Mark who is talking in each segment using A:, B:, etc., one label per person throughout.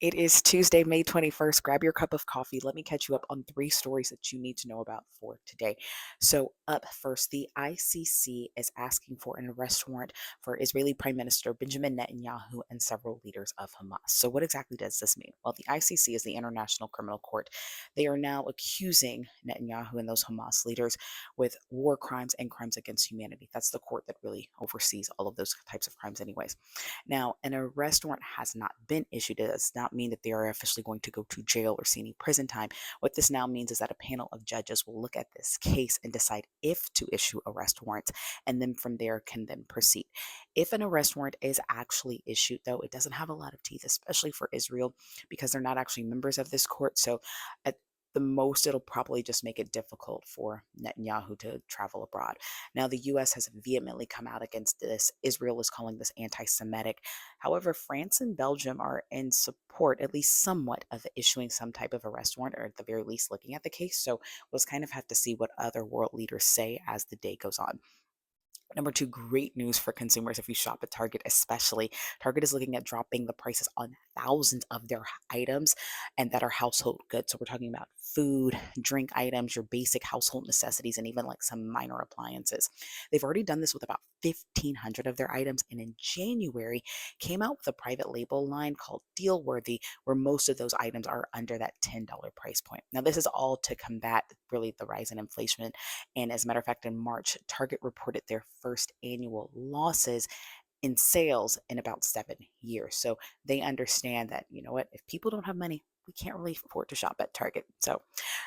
A: It is Tuesday, May 21st. Grab your cup of coffee. Let me catch you up on three stories that you need to know about for today. So, up first, the ICC is asking for an arrest warrant for Israeli Prime Minister Benjamin Netanyahu and several leaders of Hamas. So, what exactly does this mean? Well, the ICC is the International Criminal Court. They are now accusing Netanyahu and those Hamas leaders with war crimes and crimes against humanity. That's the court that really oversees all of those types of crimes, anyways. Now, an arrest warrant has not been issued. It does not mean that they are officially going to go to jail or see any prison time. What this now means is that a panel of judges will look at this case and decide if to issue arrest warrants, and then from there can then proceed. If an arrest warrant is actually issued, though, it doesn't have a lot of teeth, especially for Israel, because they're not actually members of this court. So at the most, it'll probably just make it difficult for Netanyahu to travel abroad. Now, the US has vehemently come out against this. Israel is calling this anti Semitic. However, France and Belgium are in support, at least somewhat, of issuing some type of arrest warrant, or at the very least looking at the case. So we'll just kind of have to see what other world leaders say as the day goes on. Number two, great news for consumers if you shop at Target, especially. Target is looking at dropping the prices on thousands of their items and that are household goods. So we're talking about food, drink items, your basic household necessities, and even like some minor appliances. They've already done this with about 1,500 of their items, and in January came out with a private label line called Dealworthy, where most of those items are under that $10 price point. Now, this is all to combat really the rise in inflation, and as a matter of fact, in March, Target reported their first annual losses in sales in about 7 years. So they understand that, you know what, if people don't have money, we can't really afford to shop at Target. So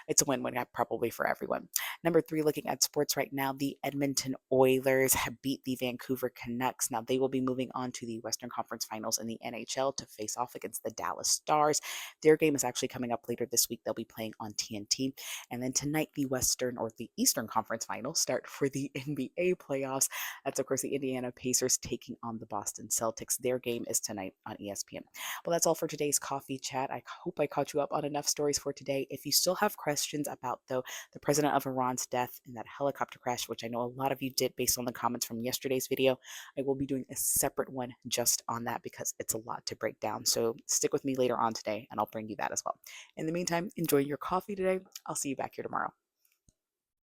A: it's a win-win probably for everyone. Number three, looking at sports right now, the Edmonton Oilers have beat the Vancouver Canucks. Now they will be moving on to the Western Conference Finals in the NHL to face off against the Dallas Stars. Their game is actually coming up later this week. They'll be playing on TNT. And then tonight, the Western or the Eastern Conference Finals start for the NBA playoffs. That's, of course, the Indiana Pacers taking on the Boston Celtics. Their game is tonight on ESPN. Well, that's all for today's coffee chat. I hope I caught you up on enough stories for today. If you still have questions about, though, the president of Iran's death and that helicopter crash, which I know a lot of you did based on the comments from yesterday's video, I will be doing a separate one just on that because it's a lot to break down. So stick with me later on today and I'll bring you that as well. In the meantime, enjoy your coffee today. I'll see you back here tomorrow.